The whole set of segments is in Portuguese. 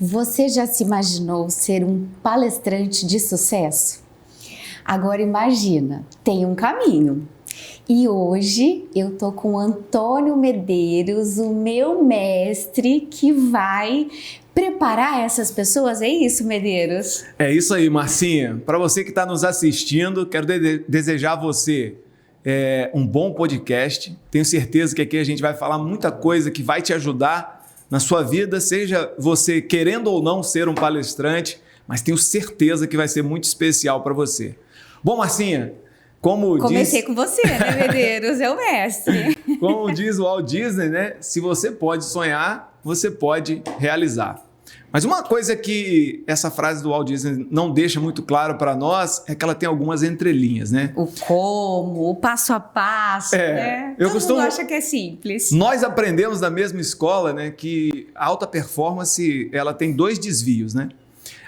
Você já se imaginou ser um palestrante de sucesso? Agora imagina, tem um caminho. E hoje eu tô com o Antônio Medeiros, o meu mestre, que vai preparar essas pessoas. É isso, Medeiros? É isso aí, Marcinha. Para você que está nos assistindo, quero desejar a você um bom podcast. Tenho certeza que aqui a gente vai falar muita coisa que vai te ajudar na sua vida, seja você querendo ou não ser um palestrante, mas tenho certeza que vai ser muito especial para você. Bom, Marcinha, Comecei com você, né, Medeiros? É o mestre. Como diz o Walt Disney, né? Se você pode sonhar, você pode realizar. Mas uma coisa que essa frase do Walt Disney não deixa muito claro para nós é que ela tem algumas entrelinhas, né? O como, o passo a passo, né? Todo mundo acha que é simples. Nós aprendemos na mesma escola, né, que a alta performance ela tem dois desvios, né?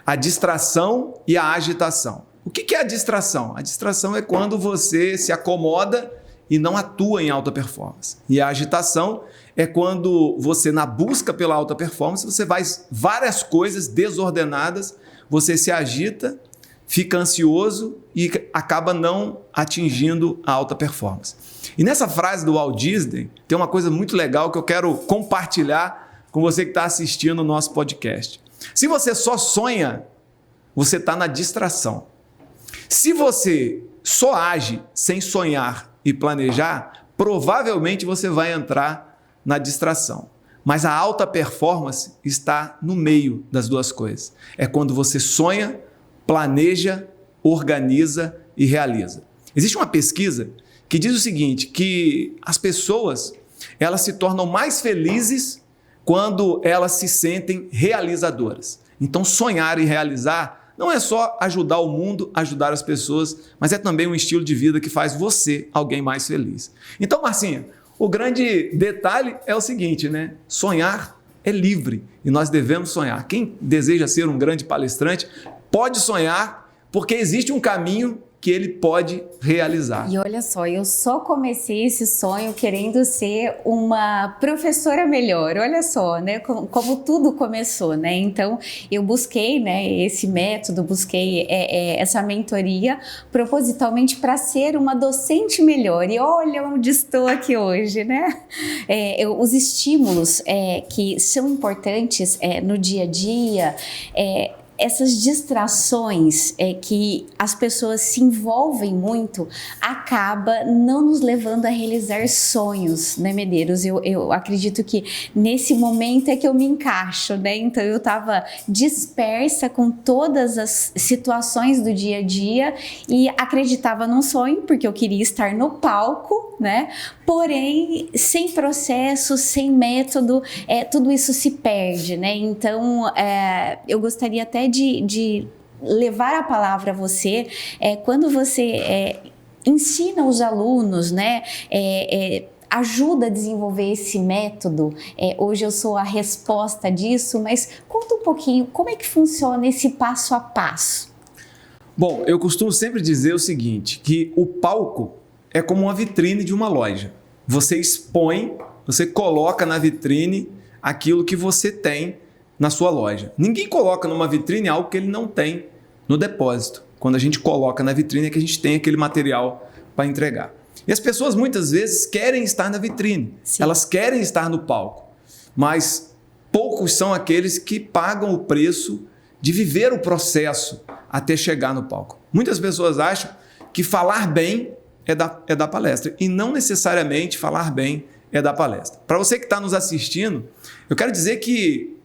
A distração e a agitação. O que é a distração? A distração é quando você se acomoda e não atua em alta performance. E a agitação é quando você, na busca pela alta performance, você faz várias coisas desordenadas, você se agita, fica ansioso e acaba não atingindo a alta performance. E nessa frase do Walt Disney, tem uma coisa muito legal que eu quero compartilhar com você que está assistindo o nosso podcast. Se você só sonha, você está na distração. Se você só age sem sonhar e planejar, provavelmente você vai entrar na distração. Mas a alta performance está no meio das duas coisas. É quando você sonha, planeja, organiza e realiza. Existe uma pesquisa que diz o seguinte, que as pessoas elas se tornam mais felizes quando elas se sentem realizadoras. Então, sonhar e realizar não é só ajudar o mundo, ajudar as pessoas, mas é também um estilo de vida que faz você alguém mais feliz. Então, Marcinha, o grande detalhe é o seguinte, né? Sonhar é livre e nós devemos sonhar. Quem deseja ser um grande palestrante pode sonhar, porque existe um caminho que ele pode realizar. E olha só, eu só comecei esse sonho querendo ser uma professora melhor. Olha só, né, como tudo começou, né? Então, eu busquei, né, esse método, busquei essa mentoria propositalmente para ser uma docente melhor. E olha onde estou aqui hoje, né? Os estímulos que são importantes no dia a dia, essas distrações que as pessoas se envolvem muito acaba não nos levando a realizar sonhos, né, Medeiros? Eu acredito que nesse momento é que eu me encaixo, né? Então eu estava dispersa com todas as situações do dia a dia e acreditava num sonho porque eu queria estar no palco, né? Porém, sem processo, sem método, tudo isso se perde, né? Então, eu gostaria até de levar a palavra a você, quando você ensina os alunos, né? Ajuda a desenvolver esse método. Hoje eu sou a resposta disso, mas conta um pouquinho como é que funciona esse passo a passo. Bom, eu costumo sempre dizer o seguinte, que o palco é como uma vitrine de uma loja. Você expõe, você coloca na vitrine aquilo que você tem na sua loja. Ninguém coloca numa vitrine algo que ele não tem no depósito. Quando a gente coloca na vitrine é que a gente tem aquele material para entregar. E as pessoas muitas vezes querem estar na vitrine, Sim. Elas querem estar no palco, mas poucos são aqueles que pagam o preço de viver o processo até chegar no palco. Muitas pessoas acham que falar bem é da palestra e não necessariamente falar bem é da palestra. Para você que está nos assistindo, eu quero dizer que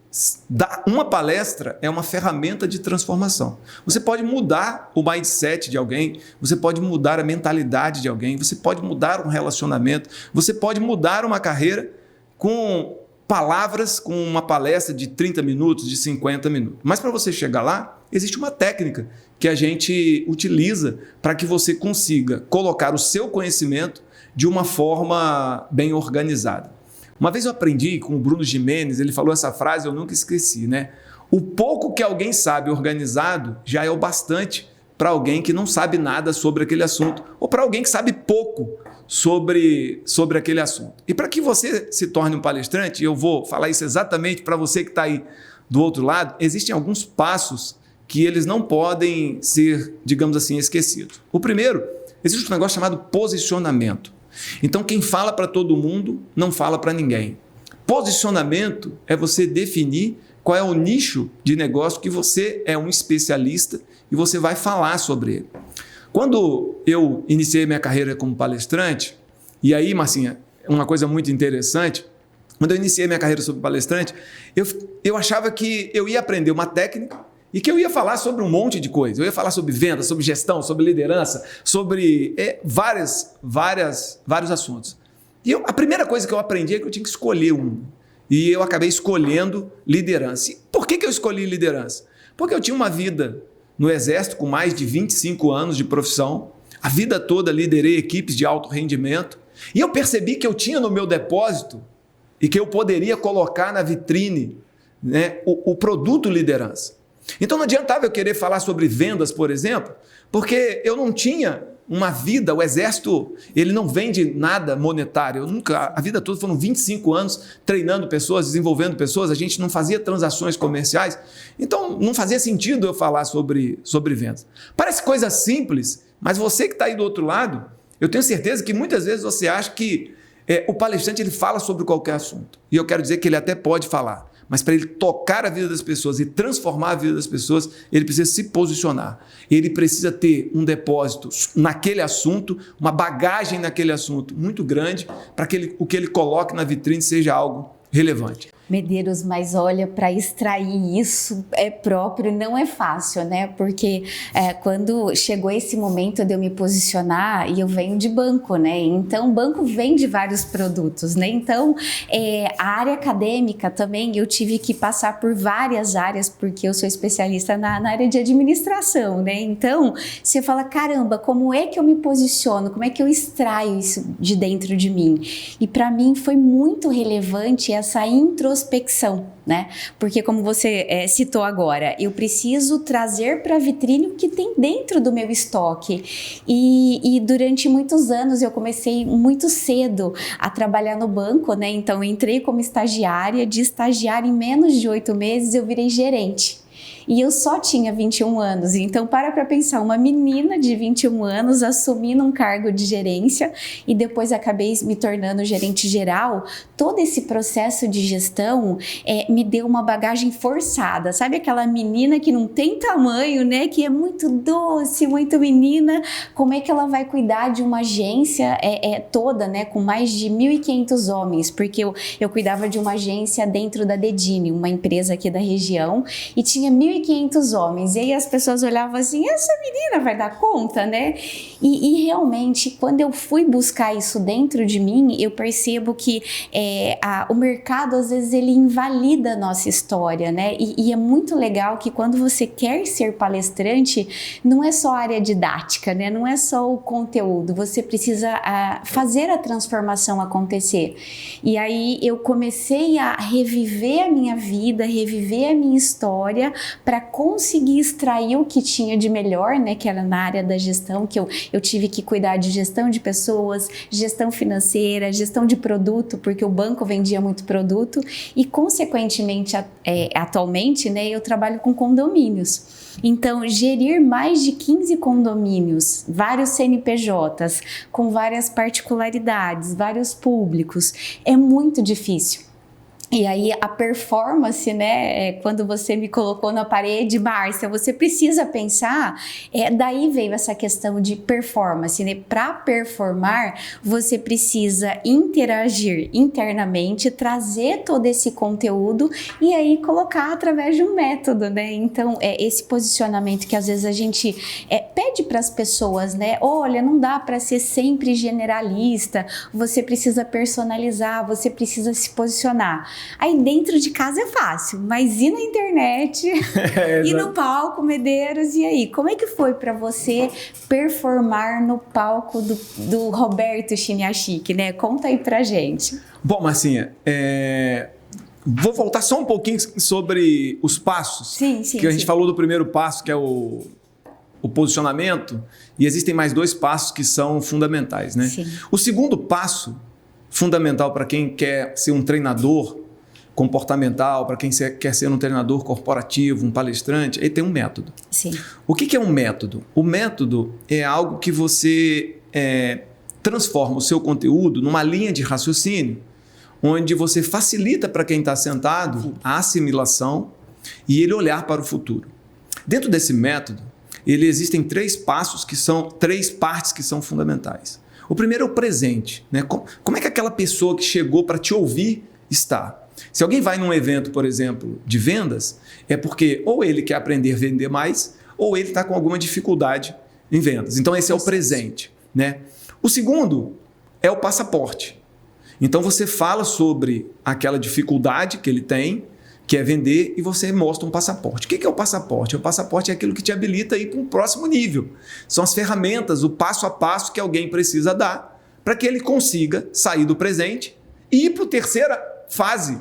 uma palestra é uma ferramenta de transformação. Você pode mudar o mindset de alguém, você pode mudar a mentalidade de alguém, você pode mudar um relacionamento, você pode mudar uma carreira com palavras, com uma palestra de 30 minutos, de 50 minutos. Mas para você chegar lá, existe uma técnica que a gente utiliza para que você consiga colocar o seu conhecimento de uma forma bem organizada. Uma vez eu aprendi com o Bruno Gimenez, ele falou essa frase, eu nunca esqueci, né? O pouco que alguém sabe organizado já é o bastante para alguém que não sabe nada sobre aquele assunto, ou para alguém que sabe pouco sobre aquele assunto. E para que você se torne um palestrante, eu vou falar isso exatamente para você que está aí do outro lado, existem alguns passos que eles não podem ser, digamos assim, esquecidos. O primeiro, existe um negócio chamado posicionamento. Então, quem fala para todo mundo, não fala para ninguém. Posicionamento é você definir qual é o nicho de negócio que você é um especialista e você vai falar sobre ele. Quando eu iniciei minha carreira como palestrante, e aí, Marcinha, uma coisa muito interessante, quando eu iniciei minha carreira como palestrante, eu achava que eu ia aprender uma técnica e que eu ia falar sobre um monte de coisa. Eu ia falar sobre venda, sobre gestão, sobre liderança, sobre vários assuntos. E a primeira coisa que eu aprendi é que eu tinha que escolher um. E eu acabei escolhendo liderança. E por que eu escolhi liderança? Porque eu tinha uma vida no Exército com mais de 25 anos de profissão. A vida toda liderei equipes de alto rendimento. E eu percebi que eu tinha no meu depósito e que eu poderia colocar na vitrine, né, o produto liderança. Então não adiantava eu querer falar sobre vendas, por exemplo, porque eu não tinha uma vida, o Exército, ele não vende nada monetário. A vida toda foram 25 anos treinando pessoas, desenvolvendo pessoas, a gente não fazia transações comerciais, então não fazia sentido eu falar sobre vendas. Parece coisa simples, mas você que está aí do outro lado, eu tenho certeza que muitas vezes você acha que o palestrante ele fala sobre qualquer assunto. E eu quero dizer que ele até pode falar, mas para ele tocar a vida das pessoas e transformar a vida das pessoas, ele precisa se posicionar. Ele precisa ter um depósito naquele assunto, uma bagagem naquele assunto muito grande, para que o que ele coloque na vitrine seja algo relevante. Medeiros, mas olha, para extrair isso próprio não é fácil, né? Porque quando chegou esse momento de eu me posicionar, e eu venho de banco, né? Então, o banco vende vários produtos, né? Então, a área acadêmica também, eu tive que passar por várias áreas, porque eu sou especialista na área de administração, né? Então, você fala, caramba, como é que eu me posiciono? Como é que eu extraio isso de dentro de mim? E para mim foi muito relevante essa introspecção, né? Porque como você citou agora, eu preciso trazer para a vitrine o que tem dentro do meu estoque. E durante muitos anos eu comecei muito cedo a trabalhar no banco, né? Então eu entrei como estagiária, de estagiária em menos de 8 meses eu virei gerente. E eu só tinha 21 anos, então para pensar, uma menina de 21 anos assumindo um cargo de gerência e depois acabei me tornando gerente geral, todo esse processo de gestão me deu uma bagagem forçada, sabe aquela menina que não tem tamanho, né, que é muito doce, muito menina, como é que ela vai cuidar de uma agência toda, né, com mais de 1.500 homens, porque eu cuidava de uma agência dentro da Dedini, uma empresa aqui da região, e tinha 1.500 homens, e aí as pessoas olhavam assim, essa menina vai dar conta, né? E realmente, quando eu fui buscar isso dentro de mim, eu percebo que o mercado, às vezes, ele invalida a nossa história, né? E é muito legal que quando você quer ser palestrante, não é só a área didática, né? Não é só o conteúdo, você precisa fazer a transformação acontecer. E aí eu comecei a reviver a minha vida, reviver a minha história, para conseguir extrair o que tinha de melhor, né, que era na área da gestão, que eu tive que cuidar de gestão de pessoas, gestão financeira, gestão de produto, porque o banco vendia muito produto e, consequentemente, atualmente, né, eu trabalho com condomínios. Então, gerir mais de 15 condomínios, vários CNPJs, com várias particularidades, vários públicos, é muito difícil. E aí a performance, né, quando você me colocou na parede, Márcia, você precisa pensar, daí veio essa questão de performance, né? Para performar, você precisa interagir internamente, trazer todo esse conteúdo e aí colocar através de um método, né? Então, esse posicionamento que às vezes a gente pede para as pessoas, né? Olha, não dá para ser sempre generalista, você precisa personalizar, você precisa se posicionar. Aí dentro de casa é fácil, mas e na internet? E no palco, Medeiros? E aí, como é que foi para você performar no palco do Roberto Chiniachik, né? Conta aí pra gente. Bom, Marcinha, vou voltar só um pouquinho sobre os passos. Sim. Que a gente falou do primeiro passo, que é o posicionamento, e existem mais 2 passos que são fundamentais, né? Sim. O segundo passo fundamental para quem quer ser um treinador, comportamental, para quem quer ser um treinador corporativo, um palestrante, aí tem um método. Sim. O que é um método? O método é algo que você transforma o seu conteúdo numa linha de raciocínio, onde você facilita para quem está sentado a assimilação e ele olhar para o futuro. Dentro desse método, existem 3 passos que são 3 partes que são fundamentais. O primeiro é o presente, né? Como é que aquela pessoa que chegou para te ouvir está? Se alguém vai num evento, por exemplo, de vendas, é porque ou ele quer aprender a vender mais, ou ele está com alguma dificuldade em vendas. Então, esse é o presente, né? O segundo é o passaporte. Então, você fala sobre aquela dificuldade que ele tem, que é vender, e você mostra um passaporte. O que é o passaporte? O passaporte é aquilo que te habilita a ir para um próximo nível. São as ferramentas, o passo a passo que alguém precisa dar para que ele consiga sair do presente e ir para a terceira fase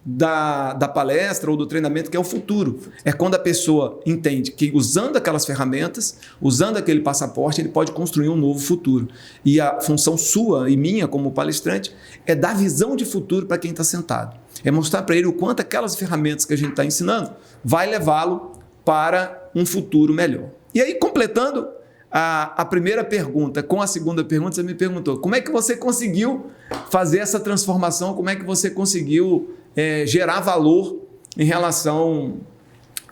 da palestra ou do treinamento, que é o futuro. É quando a pessoa entende que usando aquelas ferramentas, usando aquele passaporte, ele pode construir um novo futuro. E a função sua e minha como palestrante é dar visão de futuro para quem está sentado. É mostrar para ele o quanto aquelas ferramentas que a gente está ensinando vai levá-lo para um futuro melhor. E aí, completando a primeira pergunta com a segunda pergunta, você me perguntou como é que você conseguiu fazer essa transformação, como é que você conseguiu gerar valor em relação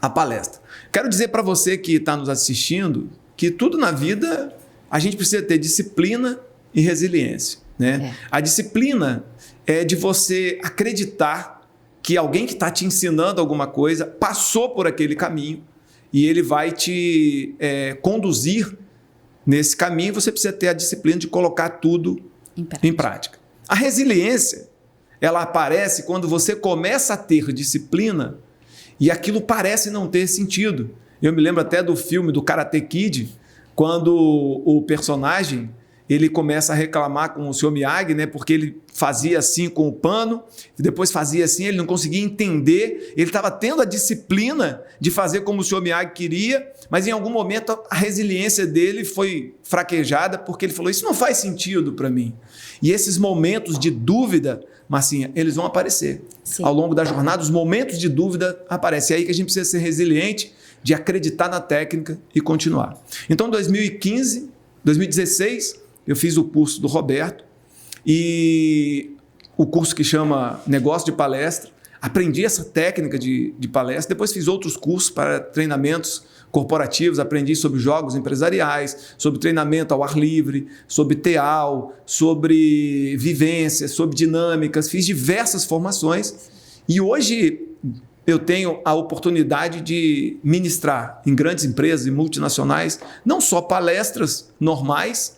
à palestra. Quero dizer para você que está nos assistindo que tudo na vida a gente precisa ter disciplina e resiliência, né? A disciplina é de você acreditar que alguém que está te ensinando alguma coisa passou por aquele caminho e ele vai te conduzir nesse caminho. Você precisa ter a disciplina de colocar tudo em prática. A resiliência, ela aparece quando você começa a ter disciplina e aquilo parece não ter sentido. Eu me lembro até do filme do Karate Kid, quando o personagem ele começa a reclamar com o Sr. Miyagi, né, porque ele fazia assim com o pano, e depois fazia assim, ele não conseguia entender, ele estava tendo a disciplina de fazer como o Sr. Miyagi queria, mas em algum momento a resiliência dele foi fraquejada, porque ele falou, isso não faz sentido para mim. E esses momentos de dúvida, Marcinha, eles vão aparecer. Sim. Ao longo da jornada, os momentos de dúvida aparecem. É aí que a gente precisa ser resiliente, de acreditar na técnica e continuar. Então, em 2016, eu fiz o curso do Roberto, e o curso que chama Negócio de Palestra. Aprendi essa técnica de palestra, depois fiz outros cursos para treinamentos corporativos, aprendi sobre jogos empresariais, sobre treinamento ao ar livre, sobre TEAL, sobre vivências, sobre dinâmicas, fiz diversas formações e hoje eu tenho a oportunidade de ministrar em grandes empresas e multinacionais, não só palestras normais,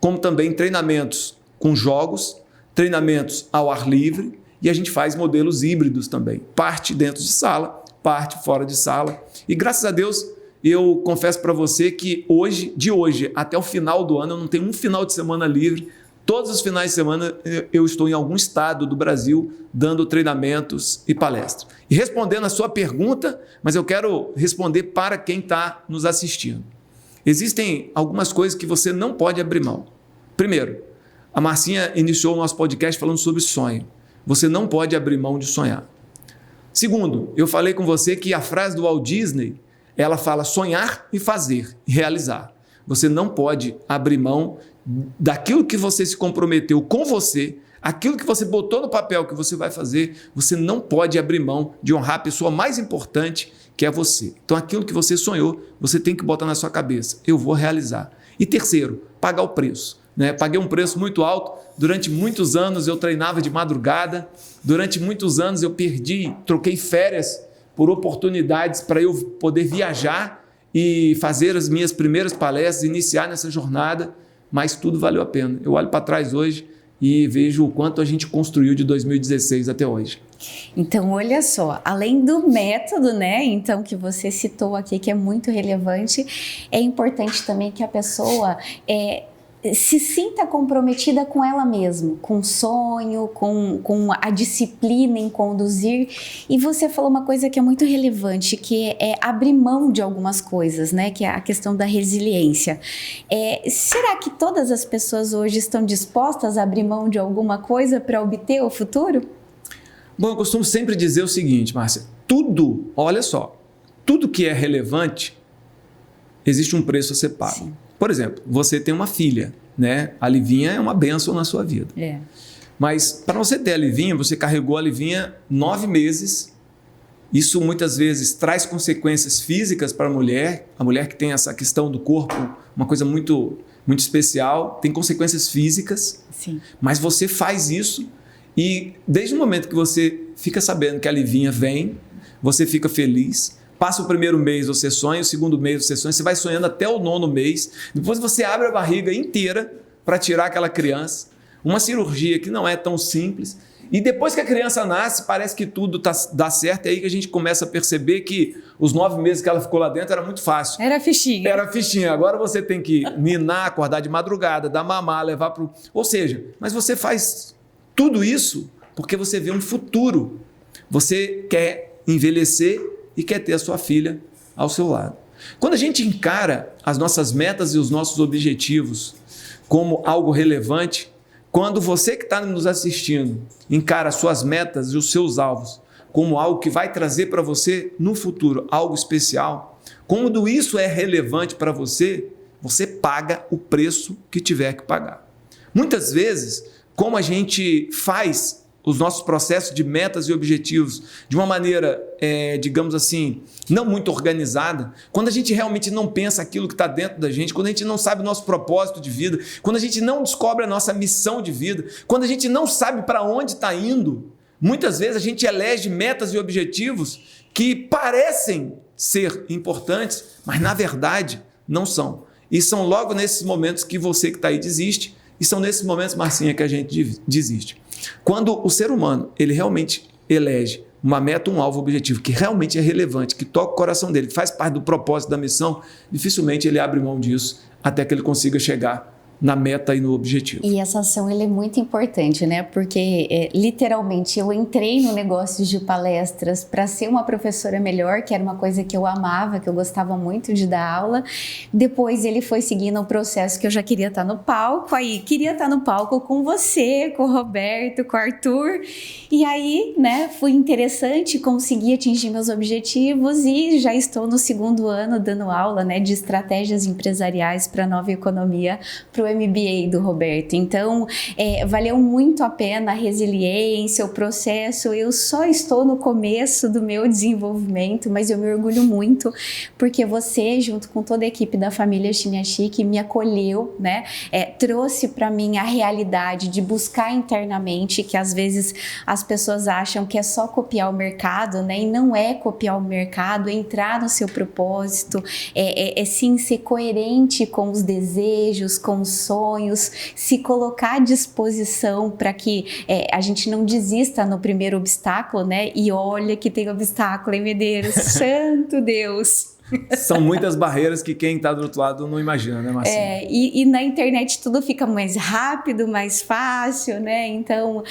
como também treinamentos com jogos, treinamentos ao ar livre, e a gente faz modelos híbridos também, parte dentro de sala, parte fora de sala. E graças a Deus, eu confesso para você que de hoje até o final do ano, eu não tenho um final de semana livre. Todos os finais de semana eu estou em algum estado do Brasil dando treinamentos e palestras. E respondendo a sua pergunta, mas eu quero responder para quem está nos assistindo. Existem algumas coisas que você não pode abrir mão. Primeiro, a Marcinha iniciou o nosso podcast falando sobre sonho. Você não pode abrir mão de sonhar. Segundo, eu falei com você que a frase do Walt Disney, ela fala sonhar e fazer, e realizar. Você não pode abrir mão daquilo que você se comprometeu com você, aquilo que você botou no papel que você vai fazer, você não pode abrir mão de honrar a pessoa mais importante, que é você. Então, aquilo que você sonhou, você tem que botar na sua cabeça. Eu vou realizar. E terceiro, pagar o preço. Paguei um preço muito alto. Durante muitos anos eu treinava de madrugada. Durante muitos anos eu troquei férias por oportunidades para eu poder viajar e fazer as minhas primeiras palestras, iniciar nessa jornada, mas tudo valeu a pena. Eu olho para trás hoje e vejo o quanto a gente construiu de 2016 até hoje. Então, olha só, além do método, né, então, que você citou aqui, que é muito relevante, é importante também que a pessoa se sinta comprometida com ela mesma, com o sonho, com a disciplina em conduzir. E você falou uma coisa que é muito relevante, que é abrir mão de algumas coisas, né? Que é a questão da resiliência. Será que todas as pessoas hoje estão dispostas a abrir mão de alguma coisa para obter o futuro? Bom, eu costumo sempre dizer o seguinte, Márcia, tudo, olha só, tudo que é relevante, existe um preço a ser pago. Sim. Por exemplo, você tem uma filha, né? A Livinha é uma bênção na sua vida. É. Mas para você ter a Livinha, você carregou a Livinha 9 meses. Isso muitas vezes traz consequências físicas para a mulher que tem essa questão do corpo, uma coisa muito, muito especial, tem consequências físicas. Sim. Mas você faz isso e desde o momento que você fica sabendo que a Livinha vem, você fica feliz. Passa o primeiro mês, você sonha, o segundo mês você sonha, você vai sonhando até o 9º mês. Depois você abre a barriga inteira para tirar aquela criança. Uma cirurgia que não é tão simples. E depois que a criança nasce, parece que tudo dá certo. É aí que a gente começa a perceber que os 9 meses que ela ficou lá dentro era muito fácil. Era fichinha. Era fichinha. Agora você tem que ninar, acordar de madrugada, dar mamar, levar para o... Ou seja, mas você faz tudo isso porque você vê um futuro. Você quer envelhecer e quer ter a sua filha ao seu lado. Quando a gente encara as nossas metas e os nossos objetivos como algo relevante, quando você que está nos assistindo encara as suas metas e os seus alvos como algo que vai trazer para você no futuro algo especial, quando isso é relevante para você, você paga o preço que tiver que pagar. Muitas vezes, como a gente faz os nossos processos de metas e objetivos de uma maneira, digamos assim, não muito organizada, quando a gente realmente não pensa aquilo que está dentro da gente, quando a gente não sabe o nosso propósito de vida, quando a gente não descobre a nossa missão de vida, quando a gente não sabe para onde está indo, muitas vezes a gente elege metas e objetivos que parecem ser importantes, mas na verdade não são. E são logo nesses momentos que você que está aí desiste, e são nesses momentos, Marcinha, que a gente desiste. Quando o ser humano ele realmente elege uma meta, um alvo, objetivo que realmente é relevante, que toca o coração dele, que faz parte do propósito da missão, dificilmente ele abre mão disso até que ele consiga chegar na meta e no objetivo. E essa ação é muito importante, né? Porque literalmente eu entrei no negócio de palestras para ser uma professora melhor, que era uma coisa que eu amava, que eu gostava muito de dar aula. Depois ele foi seguindo o processo que eu já queria estar no palco, aí queria estar no palco com você, com o Roberto, com o Arthur. E aí, né, foi interessante, consegui atingir meus objetivos e já estou no 2º ano dando aula, né, de estratégias empresariais para a nova economia, para o MBA do Roberto. Então, valeu muito a pena a resiliência, o processo. Eu só estou no começo do meu desenvolvimento, mas eu me orgulho muito porque você, junto com toda a equipe da família Chimiachique, me acolheu, né? Trouxe para mim a realidade de buscar internamente, que às vezes as pessoas acham que é só copiar o mercado, né? E não é copiar o mercado, é entrar no seu propósito, sim ser coerente com os desejos, com os sonhos, se colocar à disposição para que a gente não desista no primeiro obstáculo, né? E olha que tem obstáculo, hein, Medeiros? Santo Deus! São muitas barreiras que quem está do outro lado não imagina, né, Marcinha? E na internet tudo fica mais rápido, mais fácil, né? Então,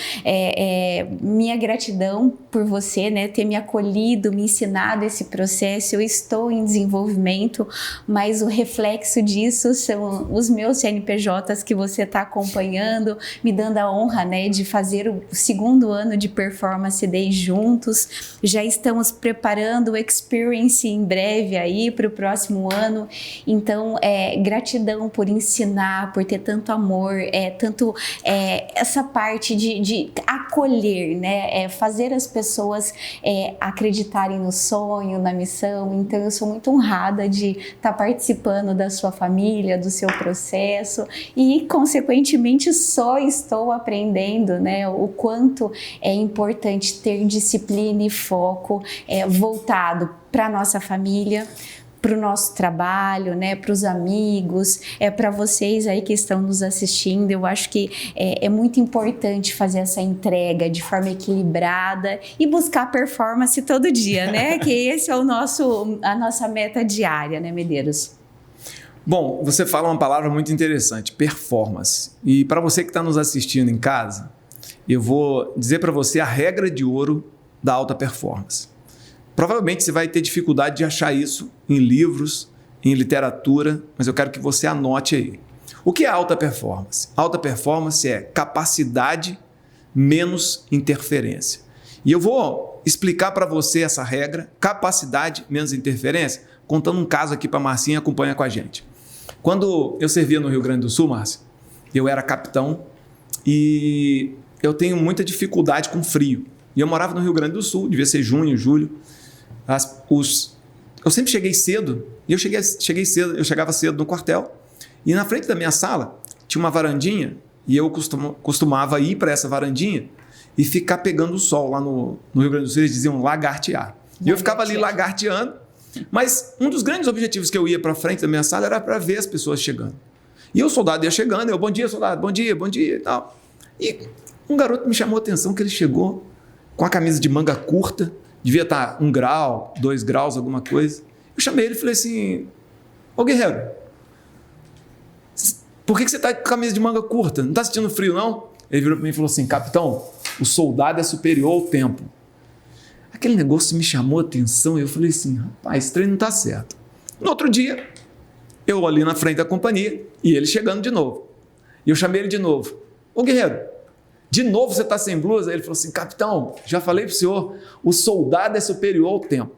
minha gratidão por você, né, ter me acolhido, me ensinado esse processo. Eu estou em desenvolvimento, mas o reflexo disso são os meus CNPJs que você está acompanhando, me dando a honra, né, de fazer o 2º ano de Performance Day juntos. Já estamos preparando o Experience em breve aí para o próximo ano. Então, gratidão por ensinar, por ter tanto amor, essa parte de acolher, né? Fazer as pessoas acreditarem no sonho, na missão. Então, eu sou muito honrada de estar participando da sua família, do seu processo e, consequentemente, só estou aprendendo, né, o quanto é importante ter disciplina e foco voltado para a nossa família, para o nosso trabalho, né, para os amigos, para vocês aí que estão nos assistindo. Eu acho que é muito importante fazer essa entrega de forma equilibrada e buscar performance todo dia, né? Que esse é a nossa meta diária, né, Medeiros? Bom, você fala uma palavra muito interessante, performance. E para você que está nos assistindo em casa, eu vou dizer para você a regra de ouro da alta performance. Provavelmente você vai ter dificuldade de achar isso em livros, em literatura, mas eu quero que você anote aí. O que é alta performance? Alta performance é capacidade menos interferência. E eu vou explicar para você essa regra, capacidade menos interferência, contando um caso aqui para a Marcinha, acompanha com a gente. Quando eu servia no Rio Grande do Sul, Márcia, eu era capitão e eu tenho muita dificuldade com frio. E eu morava no Rio Grande do Sul, devia ser junho, julho. Eu sempre cheguei cedo, e eu chegava cedo no quartel, e na frente da minha sala tinha uma varandinha, e eu costumava ir para essa varandinha e ficar pegando o sol lá no Rio Grande do Sul, eles diziam lagartear. E eu ficava ali lagarteando, mas um dos grandes objetivos que eu ia para frente da minha sala era para ver as pessoas chegando. E o soldado ia chegando, eu, bom dia, soldado, bom dia e tal. E um garoto me chamou a atenção que ele chegou com a camisa de manga curta, devia estar 1 grau, 2 graus, alguma coisa. Eu chamei ele e falei assim, ô guerreiro, por que você está com a camisa de manga curta? Não está sentindo frio, não? Ele virou para mim e falou assim, capitão, o soldado é superior ao tempo. Aquele negócio me chamou a atenção e eu falei assim, rapaz, esse treino não está certo. No outro dia, eu ali na frente da companhia e ele chegando de novo. E eu chamei ele de novo. Ô guerreiro, de novo você está sem blusa? Aí ele falou assim, capitão, já falei para o senhor, o soldado é superior ao tempo.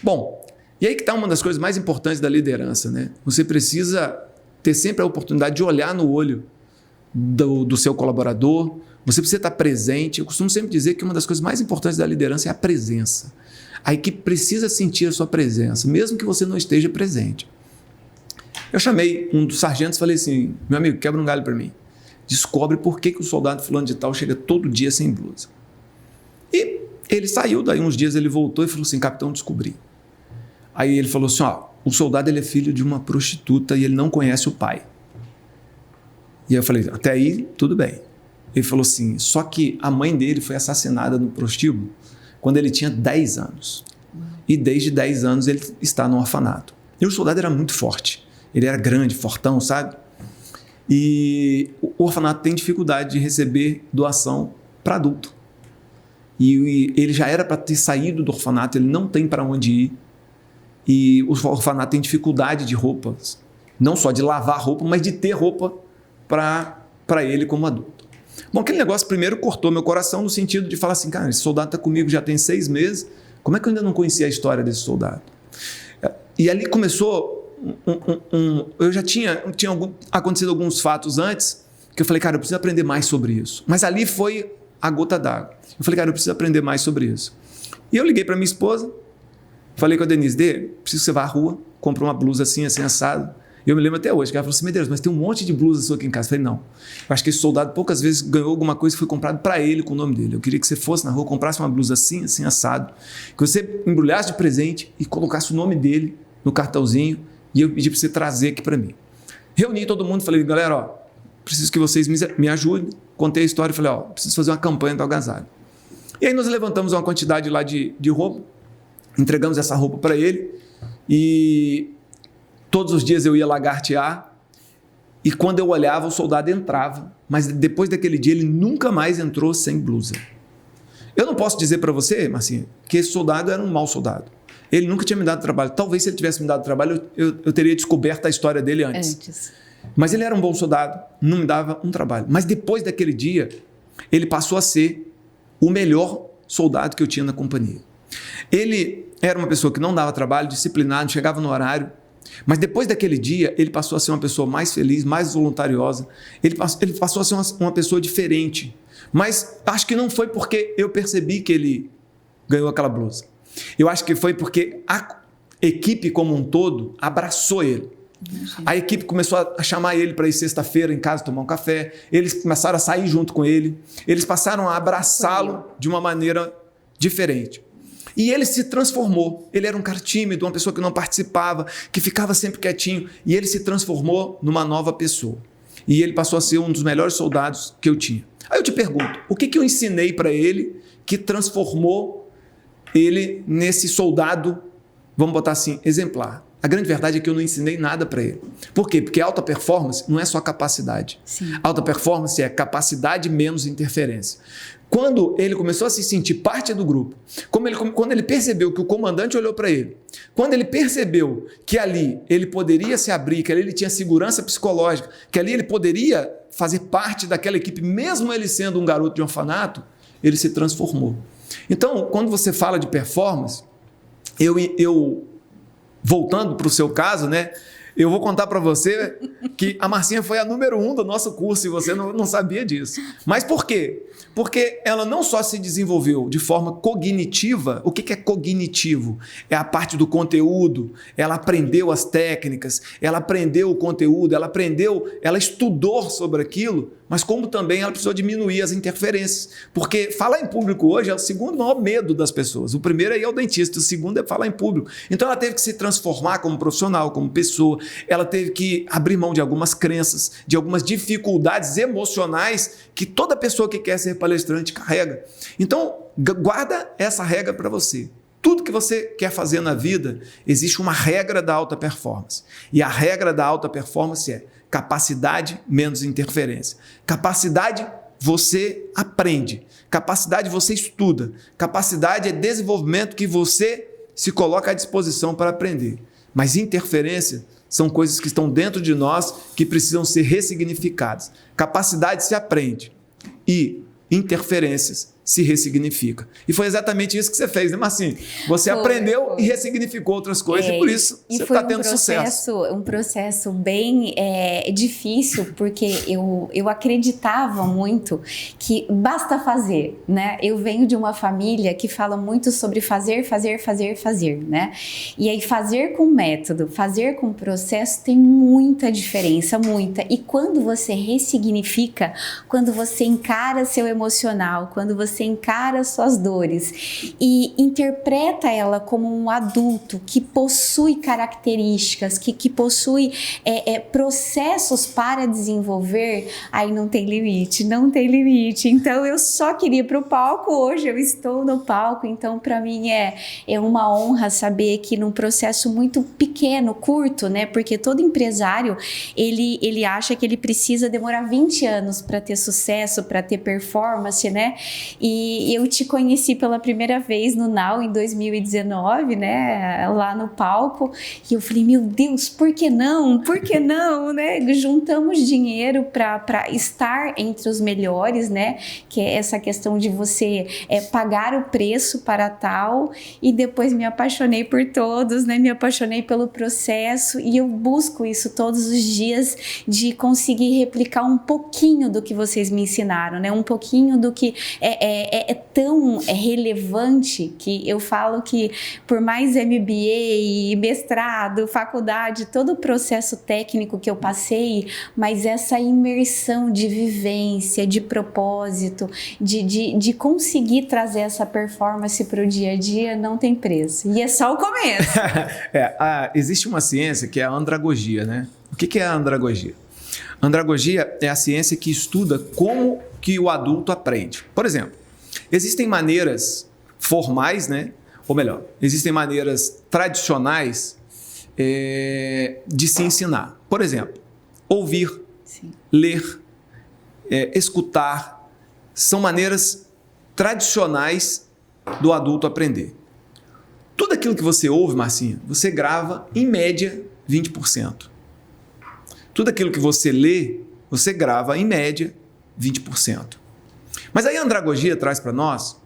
Bom, e aí que está uma das coisas mais importantes da liderança, né? Você precisa ter sempre a oportunidade de olhar no olho do seu colaborador, você precisa estar presente. Eu costumo sempre dizer que uma das coisas mais importantes da liderança é a presença. A equipe precisa sentir a sua presença, mesmo que você não esteja presente. Eu chamei um dos sargentos e falei assim, meu amigo, quebra um galho para mim. Descobre por que o soldado fulano de tal chega todo dia sem blusa. E ele saiu, daí uns dias ele voltou e falou assim, capitão, descobri. Aí ele falou assim, ó, o soldado ele é filho de uma prostituta e ele não conhece o pai. E eu falei, até aí tudo bem. Ele falou assim, só que a mãe dele foi assassinada no prostíbulo quando ele tinha 10 anos. E desde 10 anos ele está no orfanato. E o soldado era muito forte. Ele era grande, fortão, sabe? E o orfanato tem dificuldade de receber doação para adulto. E ele já era para ter saído do orfanato, ele não tem para onde ir. E o orfanato tem dificuldade de roupas, não só de lavar roupa, mas de ter roupa para ele como adulto. Bom, aquele negócio primeiro cortou meu coração no sentido de falar assim, cara, esse soldado está comigo já tem 6 meses, como é que eu ainda não conhecia a história desse soldado? E ali começou... eu já tinha acontecido alguns fatos antes que eu falei, cara, eu preciso aprender mais sobre isso. Mas ali foi a gota d'água. Eu falei, cara, eu preciso aprender mais sobre isso. E eu liguei para minha esposa, falei com a Denise, preciso que você vá à rua, compra uma blusa assim, assim, assado. E eu me lembro até hoje, que ela falou assim, Medeiros, mas tem um monte de blusa sua aqui em casa. Eu falei, não. Eu acho que esse soldado poucas vezes ganhou alguma coisa que foi comprado para ele com o nome dele. Eu queria que você fosse na rua, comprasse uma blusa assim, assim, assado, que você embrulhasse de presente e colocasse o nome dele no cartãozinho e eu pedi para você trazer aqui para mim. Reuni todo mundo, falei, galera, ó, preciso que vocês me ajudem. Contei a história e falei, ó, preciso fazer uma campanha do agasalho. E aí nós levantamos uma quantidade lá de roupa, entregamos essa roupa para ele e todos os dias eu ia lagartear e quando eu olhava o soldado entrava, mas depois daquele dia ele nunca mais entrou sem blusa. Eu não posso dizer para você, Marcinha, que esse soldado era um mau soldado. Ele nunca tinha me dado trabalho. Talvez se ele tivesse me dado trabalho, eu teria descoberto a história dele antes. Mas ele era um bom soldado, não me dava um trabalho. Mas depois daquele dia, ele passou a ser o melhor soldado que eu tinha na companhia. Ele era uma pessoa que não dava trabalho, disciplinado, chegava no horário. Mas depois daquele dia, ele passou a ser uma pessoa mais feliz, mais voluntariosa. Ele passou a ser uma pessoa diferente. Mas acho que não foi porque eu percebi que ele ganhou aquela blusa. Eu acho que foi porque a equipe como um todo abraçou ele. A equipe começou a chamar ele para ir sexta-feira em casa tomar um café. Eles começaram a sair junto com ele. Eles passaram a abraçá-lo de uma maneira diferente. E ele se transformou. Ele era um cara tímido, uma pessoa que não participava, que ficava sempre quietinho. E ele se transformou numa nova pessoa. E ele passou a ser um dos melhores soldados que eu tinha. Aí eu te pergunto, o que eu ensinei para ele que transformou ele nesse soldado, vamos botar assim, exemplar? A grande verdade é que eu não ensinei nada para ele. Por quê? Porque alta performance não é só capacidade. Sim. Alta performance é capacidade menos interferência. Quando ele começou a se sentir parte do grupo, quando ele percebeu que o comandante olhou para ele, quando ele percebeu que ali ele poderia se abrir, que ali ele tinha segurança psicológica, que ali ele poderia fazer parte daquela equipe, mesmo ele sendo um garoto de orfanato, ele se transformou. Então, quando você fala de performance, eu voltando para o seu caso, né? Eu vou contar para você que a Marcinha foi a número 1 do nosso curso e você não sabia disso. Mas por quê? Porque ela não só se desenvolveu de forma cognitiva. O que é cognitivo? É a parte do conteúdo. Ela aprendeu as técnicas, ela aprendeu o conteúdo, ela estudou sobre aquilo, mas como também ela precisou diminuir as interferências. Porque falar em público hoje é o segundo maior medo das pessoas. O primeiro é ir ao dentista, o segundo é falar em público. Então ela teve que se transformar como profissional, como pessoa. Ela teve que abrir mão de algumas crenças, de algumas dificuldades emocionais que toda pessoa que quer ser palestrante carrega. Então, guarda essa regra para você. Tudo que você quer fazer na vida, existe uma regra da alta performance. E a regra da alta performance é capacidade menos interferência. Capacidade você aprende. Capacidade você estuda. Capacidade é desenvolvimento que você se coloca à disposição para aprender. Mas interferência são coisas que estão dentro de nós que precisam ser ressignificadas. Capacidade se aprende e interferências se ressignifica. E foi exatamente isso que você fez, né, Marcinha? Você aprendeu e ressignificou outras coisas e por isso você está tendo sucesso. Um processo bem difícil, porque eu acreditava muito que basta fazer, né? Eu venho de uma família que fala muito sobre fazer, né? E aí fazer com método, fazer com processo tem muita diferença, muita. E quando você ressignifica, quando você encara seu emocional, quando você encara suas dores e interpreta ela como um adulto que possui características, que possui processos para desenvolver, aí não tem limite, não tem limite. Então eu só queria ir para o palco, hoje eu estou no palco, então para mim é uma honra saber que num processo muito pequeno, curto, né? Porque todo empresário, ele acha que ele precisa demorar 20 anos para ter sucesso, para ter performance, né? E eu te conheci pela primeira vez no Now em 2019, né? Lá no palco. E eu falei, meu Deus, por que não? Por que não, né? Juntamos dinheiro para estar entre os melhores, né? Que é essa questão de você pagar o preço para tal. E depois me apaixonei por todos, né? Me apaixonei pelo processo. E eu busco isso todos os dias, de conseguir replicar um pouquinho do que vocês me ensinaram, né? Um pouquinho do que é tão relevante, que eu falo que por mais MBA, mestrado, faculdade, todo o processo técnico que eu passei, mas essa imersão de vivência, de propósito, de conseguir trazer essa performance para o dia a dia não tem preço. E é só o começo. Existe uma ciência que é a andragogia, né? O que é a andragogia? Andragogia é a ciência que estuda como que o adulto aprende. Por exemplo, existem maneiras formais, né? Ou melhor, existem maneiras tradicionais de se ensinar. Por exemplo, ouvir, sim, ler, escutar, são maneiras tradicionais do adulto aprender. Tudo aquilo que você ouve, Marcinha, você grava em média 20%. Tudo aquilo que você lê, você grava em média 20%. Mas aí a andragogia traz para nós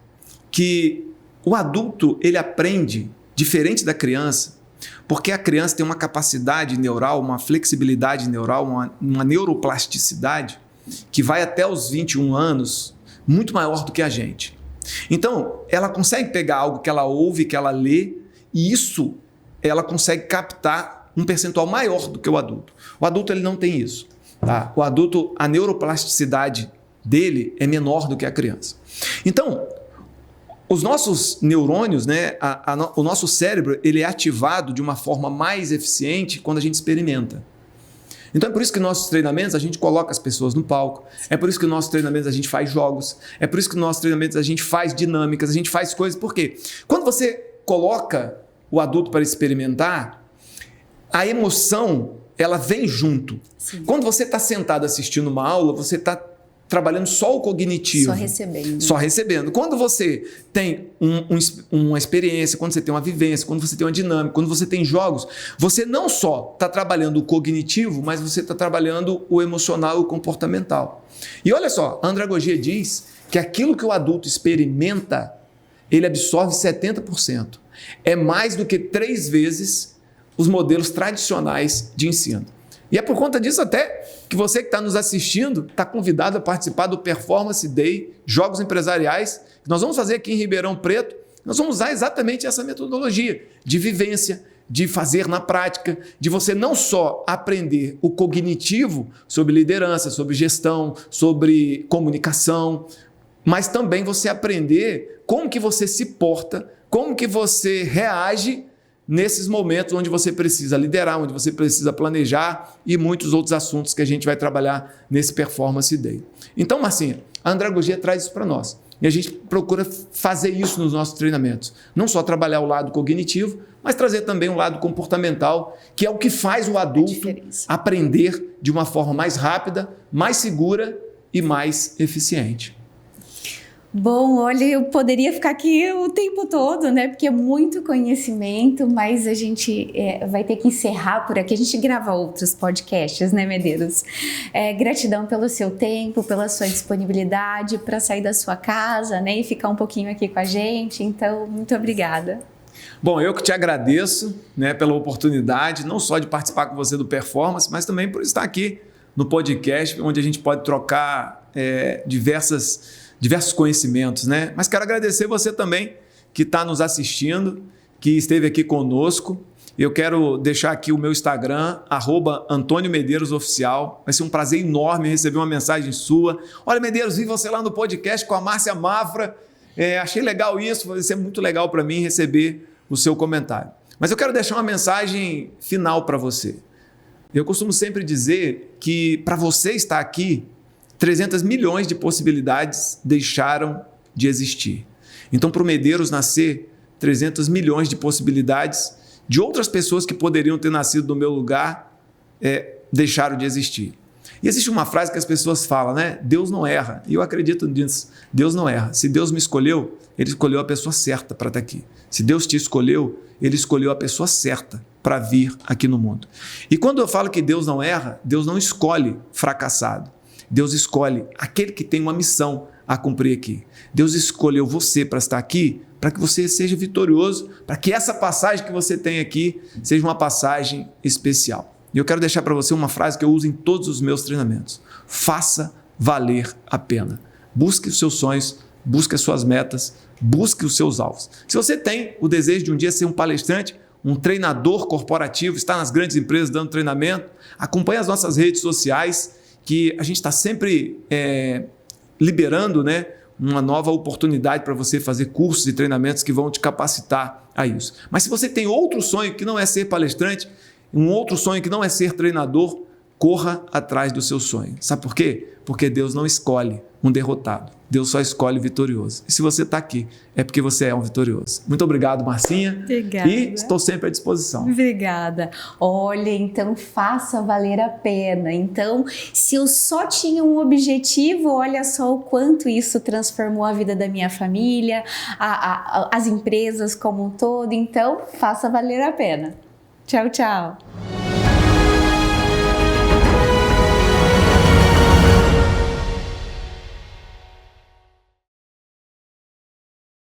que o adulto, ele aprende diferente da criança, porque a criança tem uma capacidade neural, uma flexibilidade neural, uma neuroplasticidade que vai até os 21 anos, muito maior do que a gente. Então, ela consegue pegar algo que ela ouve, que ela lê, e isso ela consegue captar um percentual maior do que o adulto. O adulto, ele não tem isso. Tá? O adulto, a neuroplasticidade dele é menor do que a criança. Então, os nossos neurônios, né, o nosso cérebro, ele é ativado de uma forma mais eficiente quando a gente experimenta. Então é por isso que nossos treinamentos a gente coloca as pessoas no palco, é por isso que nossos treinamentos a gente faz jogos, é por isso que nossos treinamentos a gente faz dinâmicas, a gente faz coisas. Por quê? Quando você coloca o adulto para experimentar, a emoção, ela vem junto. Sim. Quando você está sentado assistindo uma aula, você está trabalhando só o cognitivo. Só recebendo. Só recebendo. Quando você tem uma experiência, quando você tem uma vivência, quando você tem uma dinâmica, quando você tem jogos, você não só está trabalhando o cognitivo, mas você está trabalhando o emocional e o comportamental. E olha só, a andragogia diz que aquilo que o adulto experimenta ele absorve 70%. É mais do que 3 vezes os modelos tradicionais de ensino. E é por conta disso até que você que está nos assistindo está convidado a participar do Performance Day, Jogos Empresariais, que nós vamos fazer aqui em Ribeirão Preto. Nós vamos usar exatamente essa metodologia de vivência, de fazer na prática, de você não só aprender o cognitivo sobre liderança, sobre gestão, sobre comunicação, mas também você aprender como que você se porta, como que você reage nesses momentos onde você precisa liderar, onde você precisa planejar e muitos outros assuntos que a gente vai trabalhar nesse Performance Day. Então, Marcinha, a andragogia traz isso para nós. E a gente procura fazer isso nos nossos treinamentos. Não só trabalhar o lado cognitivo, mas trazer também o lado comportamental, que é o que faz o adulto aprender de uma forma mais rápida, mais segura e mais eficiente. Bom, olha, eu poderia ficar aqui o tempo todo, né? Porque é muito conhecimento, mas a gente vai ter que encerrar por aqui. A gente grava outros podcasts, né, Medeiros? Gratidão pelo seu tempo, pela sua disponibilidade para sair da sua casa, né? E ficar um pouquinho aqui com a gente. Então, muito obrigada. Bom, eu que te agradeço, né, pela oportunidade, não só de participar com você do Performance, mas também por estar aqui no podcast, onde a gente pode trocar diversos conhecimentos, né? Mas quero agradecer você também que está nos assistindo, que esteve aqui conosco. Eu quero deixar aqui o meu Instagram, @AntônioMedeiros_Oficial. Vai ser um prazer enorme receber uma mensagem sua. Olha, Medeiros, vi você lá no podcast com a Márcia Mafra. Achei legal isso, vai ser muito legal para mim receber o seu comentário. Mas eu quero deixar uma mensagem final para você. Eu costumo sempre dizer que para você estar aqui, 300 milhões de possibilidades deixaram de existir. Então, para o Medeiros nascer, 300 milhões de possibilidades de outras pessoas que poderiam ter nascido no meu lugar deixaram de existir. E existe uma frase que as pessoas falam, né? Deus não erra. E eu acredito nisso. Deus não erra. Se Deus me escolheu, Ele escolheu a pessoa certa para estar aqui. Se Deus te escolheu, Ele escolheu a pessoa certa para vir aqui no mundo. E quando eu falo que Deus não erra, Deus não escolhe fracassado. Deus escolhe aquele que tem uma missão a cumprir aqui. Deus escolheu você para estar aqui, para que você seja vitorioso, para que essa passagem que você tem aqui seja uma passagem especial. E eu quero deixar para você uma frase que eu uso em todos os meus treinamentos. Faça valer a pena. Busque os seus sonhos, busque as suas metas, busque os seus alvos. Se você tem o desejo de um dia ser um palestrante, um treinador corporativo, estar nas grandes empresas dando treinamento, acompanhe as nossas redes sociais, que a gente está sempre liberando, né, uma nova oportunidade para você fazer cursos e treinamentos que vão te capacitar a isso. Mas se você tem outro sonho que não é ser palestrante, um outro sonho que não é ser treinador, corra atrás do seu sonho. Sabe por quê? Porque Deus não escolhe um derrotado. Deus só escolhe o vitorioso. E se você está aqui, é porque você é um vitorioso. Muito obrigado, Marcinha. Obrigada. E estou sempre à disposição. Obrigada. Olha, então faça valer a pena. Então, se eu só tinha um objetivo, olha só o quanto isso transformou a vida da minha família, as empresas como um todo. Então, faça valer a pena. Tchau, tchau.